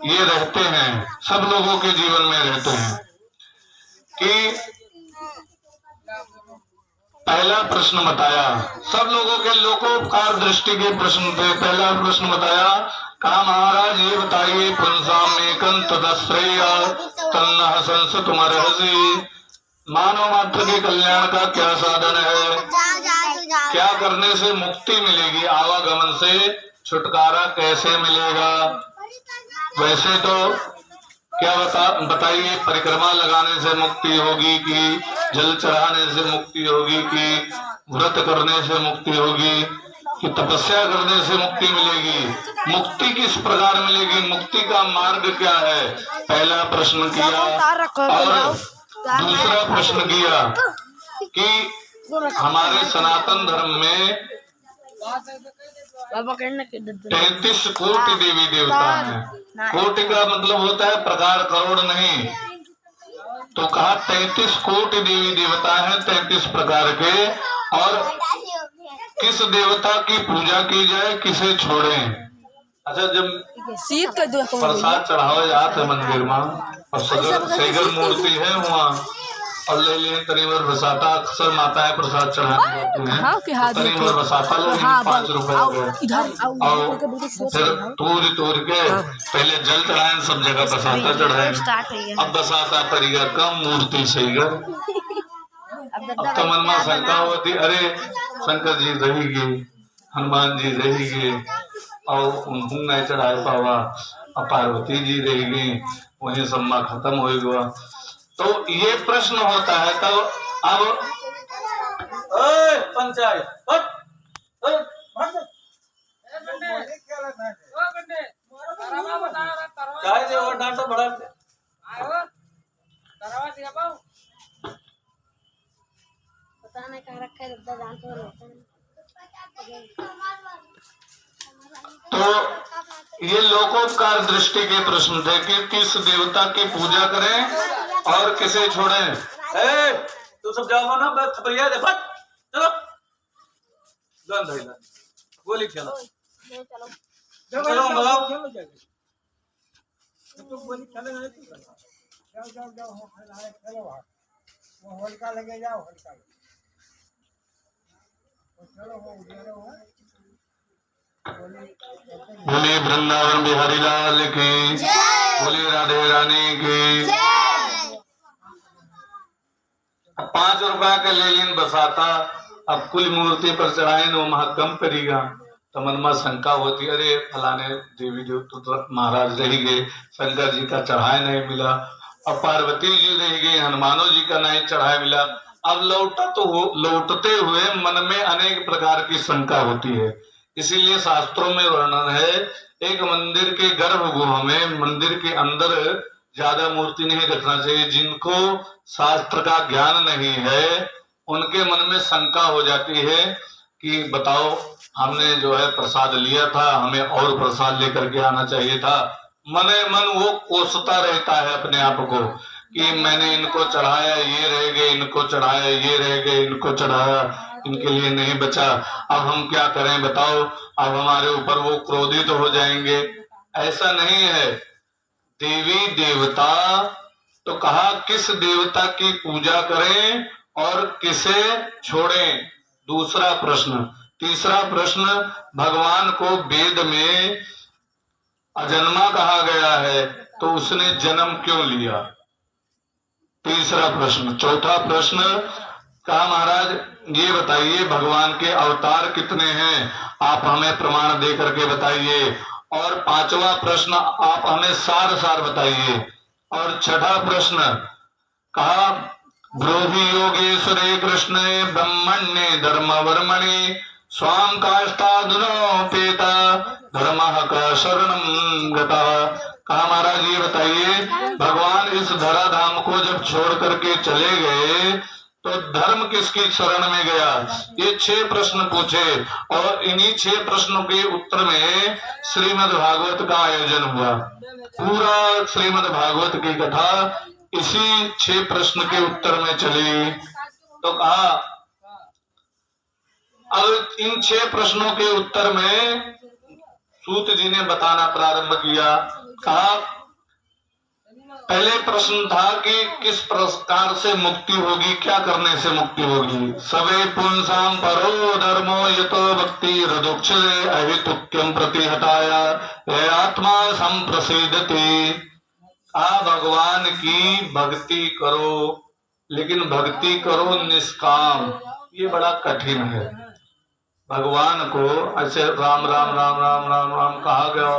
ये रहते हैं, सब लोगों के जीवन में रहते हैं कि पहला प्रश्न बताया, सब लोगों के लोकोपकार दृष्टि के प्रश्न थे। पहला प्रश्न बताया, कहा महाराज ये बताइए, पुंसाम एकं तदश्रेय तन्नः संसतुमर्हसि, मानव मात्र के कल्याण का क्या साधन है, क्या करने से मुक्ति मिलेगी, आवागमन से छुटकारा कैसे मिलेगा। वैसे तो क्या बताइए, परिक्रमा लगाने से मुक्ति होगी कि जल चढ़ाने से मुक्ति होगी कि व्रत करने से मुक्ति होगी कि तपस्या करने से मुक्ति मिलेगी, मुक्ति किस प्रकार मिलेगी, मुक्ति का मार्ग क्या है, पहला प्रश्न किया। और दूसरा प्रश्न किया कि हमारे सनातन धर्म में 33 कोटि देवी देवता हैं। कोटि का मतलब होता है प्रकार, करोड़ नहीं। तो कहा 33 कोटि देवी देवता हैं, 33 प्रकार के, और किस देवता की पूजा की जाए, किसे छोड़ें। अच्छा, जब प्रसाद चढ़ावे जाते मंदिर में और सगर मूर्ति है वहाँ, और ले लिए तरीवर बसाता, अक्सर माताएं प्रसाद चढ़ाने जाती हैं, तरीवर बसाता लोग 5 रुपए और फिर तोड़ के पहले जल चढ़ाए, सब जगह बसाता चढ़ाए। अब बसाता परिगा कम, मूर्ति सही गर। अब तो मन में शंका होती, अरे शंकर जी रहेगी, हनुमान जी रहेगी और उन्होंने नहीं चढ़ाए पावा, अब पार्वती जी रहेगी, वही सम्मा खत्म हो गया। तो ये प्रश्न होता है। तो अब पंचायत डांटो बड़ा तो ये लोकोपकार दृष्टि के प्रश्न थे कि किस देवता की पूजा करें और किसे छोड़ें। तू सब जाओ ना, बस थपड़िया दे, फट चलो गंध है, गोली खेलो चलो बाबू, तो गोली खेले नहीं, जाओ जाओ जाओ खेलो, वो होलिका लगे जाओ, होलिका चलो हो उधर बोले वृंदावन बिहारी लाल की, बोले राधे रानी की। 5 रुपया का ले लीन बसाता, अब कुल मूर्ति पर चढ़ाए न वहां कम करेगा। तो मन में शंका होती, अरे फलाने देवी देवता महाराज रह गए, शंकर जी का चढ़ाए नहीं मिला, अब पार्वती जी रह गई, हनुमानो जी का नहीं चढ़ाए मिला। अब लौटते हुए मन में अनेक प्रकार की शंका होती है। इसीलिए शास्त्रों में वर्णन है, एक मंदिर के गर्भगृह में, मंदिर के अंदर ज्यादा मूर्ति नहीं रखना चाहिए। जिनको शास्त्र का ज्ञान नहीं है उनके मन में शंका हो जाती है कि बताओ, हमने जो है प्रसाद लिया था, हमें और प्रसाद लेकर के आना चाहिए था। मने मन वो कोसता रहता है अपने आप को कि मैंने इनको चढ़ाया, ये रह गए, इनको चढ़ाया, ये रह गए, इनको चढ़ाया, इनके लिए नहीं बचा, अब हम क्या करें बताओ, अब हमारे ऊपर वो क्रोधित हो जाएंगे। ऐसा नहीं है। देवी देवता तो कहा किस देवता की पूजा करें और किसे छोड़ें, दूसरा प्रश्न। तीसरा प्रश्न, भगवान को वेद में अजन्मा कहा गया है, तो उसने जन्म क्यों लिया, तीसरा प्रश्न। चौथा प्रश्न, कहा महाराज ये बताइए भगवान के अवतार कितने हैं, आप हमें प्रमाण दे करके बताइए। और 5वां प्रश्न, आप हमें सार बताइए। और 6ठा प्रश्न, कहा ब्रूहि योगेश्वरे कृष्णे ब्रह्मण्ये धर्म वर्मणि स्वाम काष्ठादुनोपेता धर्मः का शरणं गतः। कहा महाराज ये बताइए, भगवान इस धराधाम को जब छोड़ करके चले गए तो धर्म किसकी शरण में गया। ये 6 प्रश्न पूछे और इन्हीं 6 प्रश्नों के उत्तर में श्रीमद् भागवत का आयोजन हुआ। पूरा श्रीमद् भागवत की कथा इसी 6 प्रश्न के उत्तर में चली। तो कहा अब इन 6 प्रश्नों के उत्तर में सूत जी ने बताना प्रारंभ किया कहा पहले प्रश्न था कि किस प्रकार से मुक्ति होगी, क्या करने से मुक्ति होगी। सबे पुंसाम परो धर्मो यतो भक्ति हृदोक्षरे अहितुक्यम प्रतिहताया ये आत्मा संप्रसिद्धति। भगवान की भक्ति करो, लेकिन भक्ति करो निष्काम। ये बड़ा कठिन है। भगवान को ऐसे राम राम राम राम राम राम कहा गया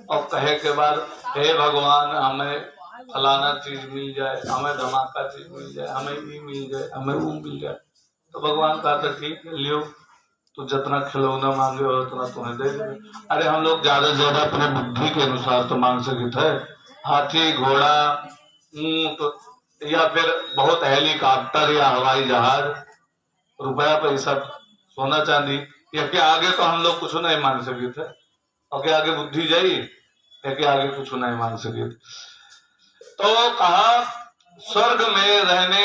और कहे के बाद हे भगवान हमें फलाना चीज मिल जाए, हमें धमाका चीज मिल जाए, हमें ये मिल जाए, हमें वो मिल जाए, तो भगवान कहा था ठीक है लियो, तो जितना खिलौना मांगे हो उतना तुम्हें दे देंगे। अरे हम लोग ज्यादा से ज्यादा अपने बुद्धि के अनुसार तो मांग सकते हैं, हाथी घोड़ा ऊंट या फिर बहुत हेलीकॉप्टर या हवाई जहाज, रुपया पैसा सोना चांदी, या के आगे तो हम लोग कुछ नहीं मांग सके थे, और के आगे बुद्धि जाई या के आगे कुछ नहीं मांग सके। तो कहा स्वर्ग में रहने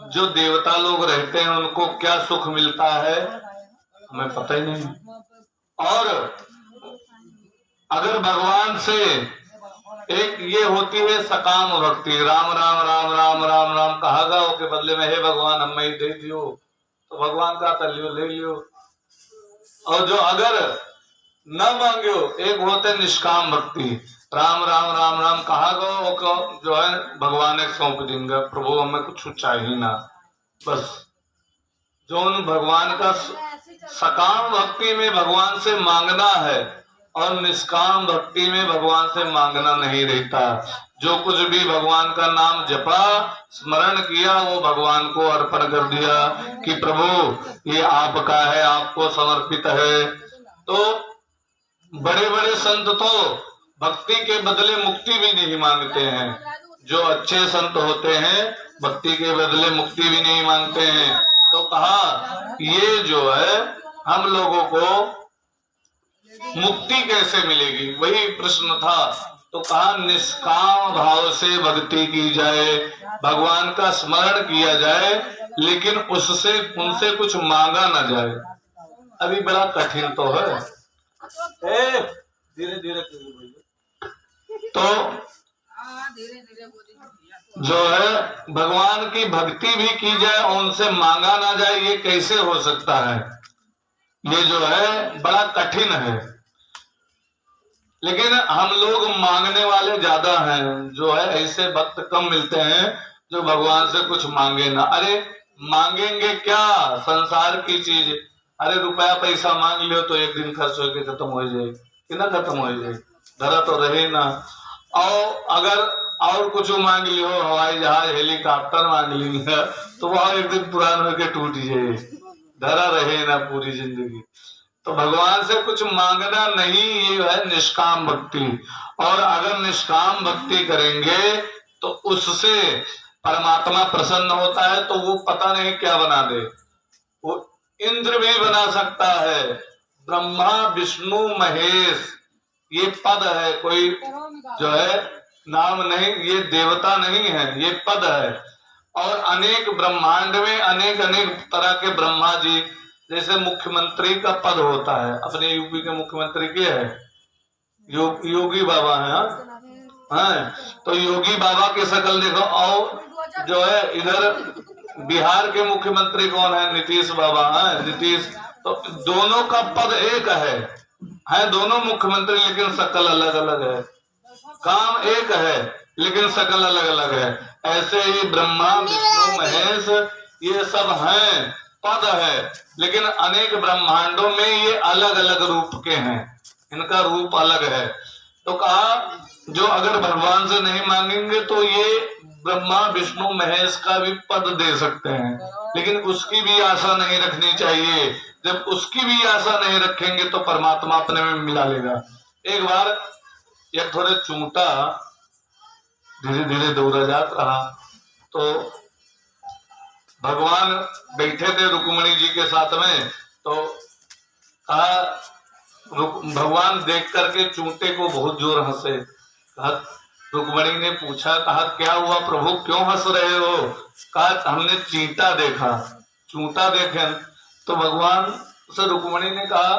जो देवता लोग रहते हैं उनको क्या सुख मिलता है हमें पता ही नहीं। और अगर भगवान से एक ये होती है सकाम भक्ति, राम राम राम राम राम राम कहा गया के बदले में हे भगवान हमें ही दे दियो, तो भगवान का लियो ले लियो। और जो अगर न मांगो, एक होते निष्काम भक्ति, राम राम राम राम कहा गो जो है भगवान एक सौंप देंगे, प्रभु हमें कुछ चाहिए ना, बस जो उन भगवान का सकाम भक्ति में भगवान से मांगना है और निष्काम भक्ति में भगवान से मांगना नहीं रहता। जो कुछ भी भगवान का नाम जपा स्मरण किया वो भगवान को अर्पण कर दिया कि प्रभु ये आपका है, आपको समर्पित है। तो बड़े बड़े संत तो भक्ति के बदले मुक्ति भी नहीं मांगते हैं, जो अच्छे संत होते हैं भक्ति के बदले मुक्ति भी नहीं मांगते हैं। तो कहा ये जो है हम लोगों को मुक्ति कैसे मिलेगी, वही प्रश्न था। तो कहा निष्काम भाव से भक्ति की जाए, भगवान का स्मरण किया जाए, लेकिन उससे उनसे कुछ मांगा ना जाए। अभी बड़ा कठिन तो है, धीरे धीरे तो जो है भगवान की भक्ति भी की जाए और उनसे मांगा ना जाए, ये कैसे हो सकता है, ये जो है बड़ा कठिन है। लेकिन हम लोग मांगने वाले ज्यादा हैं, जो है ऐसे भक्त कम मिलते हैं जो भगवान से कुछ मांगे ना। अरे मांगेंगे क्या, संसार की चीज, अरे रुपया पैसा मांग लियो तो एक दिन खर्च होके खत्म हो जाए कि ना खत्म हो जाए, धरा तो रहे ना। और अगर और कुछ मांग लियो, हवाई जहाज हेलीकॉप्टर मांग लिया तो वह एक दिन पुरान होकर टूट जाए, धरा रहे ना पूरी जिंदगी। तो भगवान से कुछ मांगना नहीं, ये है निष्काम भक्ति। और अगर निष्काम भक्ति करेंगे तो उससे परमात्मा प्रसन्न होता है, तो वो पता नहीं क्या बना दे, वो इंद्र भी बना सकता है, ब्रह्मा विष्णु महेश, ये पद है, कोई जो है नाम नहीं, ये देवता नहीं है, ये पद है। और अनेक ब्रह्मांड में अनेक अनेक तरह के ब्रह्मा जी, जैसे मुख्यमंत्री का पद होता है, अपने यूपी के मुख्यमंत्री के है योगी बाबा है, तो योगी बाबा की शक्ल देखो। और जो है इधर बिहार के मुख्यमंत्री कौन है, नीतीश बाबा है, नीतीश। तो दोनों का पद एक है दोनों मुख्यमंत्री, लेकिन शक्ल अलग अलग है, काम एक है लेकिन शक्ल अलग अलग है। ऐसे ही ब्रह्मा विष्णु महेश ये सब हैं, पद है, लेकिन अनेक ब्रह्मांडों में ये अलग अलग रूप के हैं, इनका रूप अलग है। तो कहा जो अगर भगवान से नहीं मांगेंगे तो ये ब्रह्मा विष्णु महेश का भी पद दे सकते हैं, लेकिन उसकी भी आशा नहीं रखनी चाहिए। जब उसकी भी आशा नहीं रखेंगे तो परमात्मा अपने में मिला लेगा। एक बार एक थोड़े चूंटा धीरे धीरे दौड़ा जात रहा, तो भगवान बैठे थे रुक्मणी जी के साथ में। तो कहा भगवान देख करके चूंटे को बहुत जोर हंसे। कहा रुक्मणी ने पूछा, कहा क्या हुआ प्रभु, क्यों हंस रहे हो? कहा हमने चींटा देखा, चूंटा देखे। तो भगवान से रुक्मणी ने कहा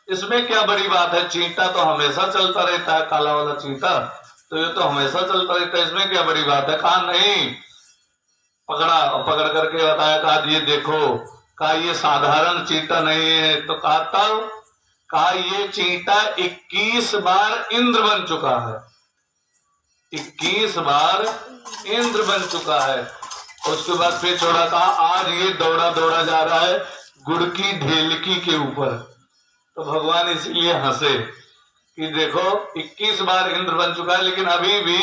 इसमें क्या बड़ी बात है, चींटा तो हमेशा चलता रहता है, काला वाला चींटा तो ये तो हमेशा चलता रहता है, इसमें क्या बड़ी बात है। कहा नहीं, पकड़ा और पकड़ करके बताया, कहा ये देखो, कहा ये साधारण चींटा नहीं है। तो कहा तब, कहा ये चींटा 21 बार इंद्र बन चुका है, 21 बार इंद्र बन चुका है। उसके बाद फिर छोड़ा, कहा आज ये दौड़ा दौड़ा जा रहा है गुड़ की ढेलकी के ऊपर। तो भगवान इसलिए हंसे कि देखो 21 बार इंद्र बन चुका है, लेकिन अभी भी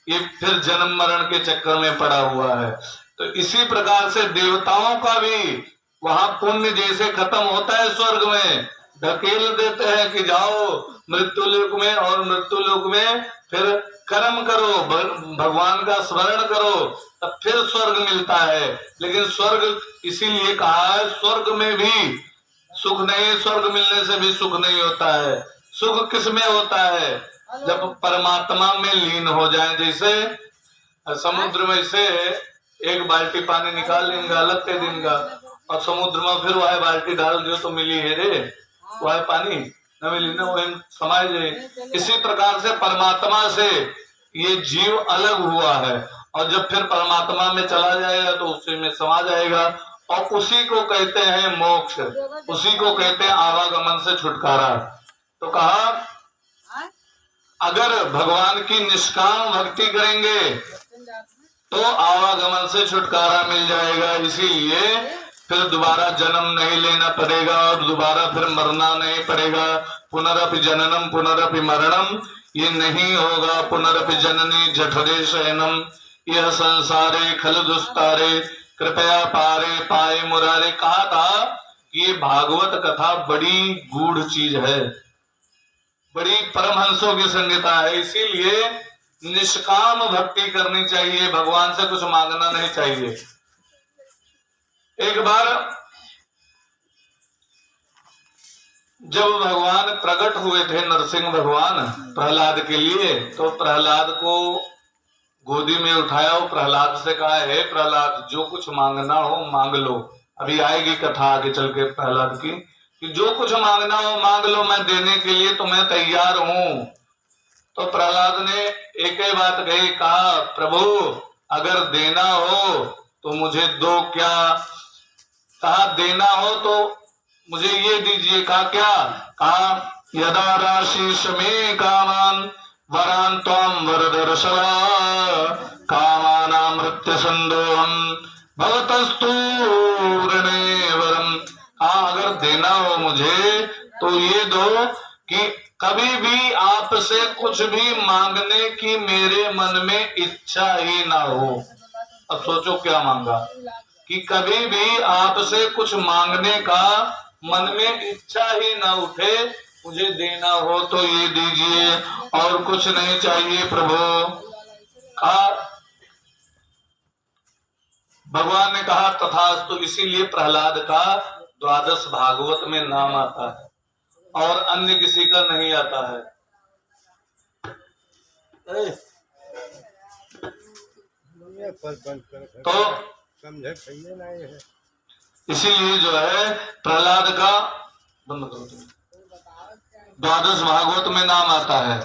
ये फिर जन्म मरण के चक्कर में पड़ा हुआ है। तो इसी प्रकार से देवताओं का भी वहां पुण्य जैसे खत्म होता है, स्वर्ग में धकेल देते हैं कि जाओ मृत्यु लोक में, और मृत्यु लोक में फिर कर्म करो, भगवान का स्मरण करो, तब फिर स्वर्ग मिलता है। लेकिन स्वर्ग इसीलिए कहा है, स्वर्ग में भी सुख नहीं, स्वर्ग मिलने से भी सुख नहीं होता है। सुख किस में होता है, जब परमात्मा में लीन हो जाए। जैसे समुद्र में से एक बाल्टी पानी निकाल लेंगे अलग के दिन का, और समुद्र में फिर वह बाल्टी डाल दियो तो मिली है रे वह पानी, न मिली न वही समाज जाए। इसी प्रकार से परमात्मा से ये जीव अलग हुआ है, और जब फिर परमात्मा में चला जाएगा तो उसी में समा जाएगा, और उसी को कहते हैं मोक्ष, उसी को कहते हैं आवागमन से छुटकारा। तो कहा अगर भगवान की निष्काम भक्ति करेंगे तो आवागमन से छुटकारा मिल जाएगा। इसीलिए फिर दोबारा जन्म नहीं लेना पड़ेगा, और दोबारा फिर मरना नहीं पड़ेगा। पुनरपि जननम पुनरपि मरणम, ये नहीं होगा। पुनरपि जननी जठरे शयनम, यह संसारे खल दुस्तारे, कृपया पारे पाए मुरारे। कहा था ये भागवत कथा बड़ी गूढ़ चीज है, बड़ी परमहंसों की संगीता है। इसीलिए निष्काम भक्ति करनी चाहिए, भगवान से कुछ मांगना नहीं चाहिए। एक बार जब भगवान प्रकट हुए थे, नरसिंह भगवान प्रहलाद के लिए, तो प्रहलाद को गोदी में उठाया और प्रहलाद से कहा, हे प्रहलाद जो कुछ मांगना हो मांग लो। अभी आएगी कथा आगे चल के प्रहलाद की, कि जो कुछ मांगना हो मांग लो, मैं देने के लिए तो मैं तैयार हूं। तो प्रहलाद ने एक ही बात कही, कहा प्रभु अगर देना हो तो मुझे दो। क्या कहा, देना हो तो मुझे ये दीजिए। कहा क्या, कहा यदा राशि में कामान वरान त्वाम वरदर्शना, कामाना मृत्यु संदोहम भवतस्तु ऋणे वरम। अगर देना हो मुझे तो ये दो कि कभी भी आपसे कुछ भी मांगने की मेरे मन में इच्छा ही ना हो। अब सोचो क्या मांगा, कि कभी भी आपसे कुछ मांगने का मन में इच्छा ही ना उठे, मुझे देना हो तो ये दीजिए और कुछ नहीं चाहिए प्रभु। भगवान ने कहा तथास्तु। इसीलिए प्रहलाद का 12 भागवत में नाम आता है और अन्य किसी का नहीं आता है। तो इसीलिए जो है प्रहलाद का 12 भागवत में नाम आता है।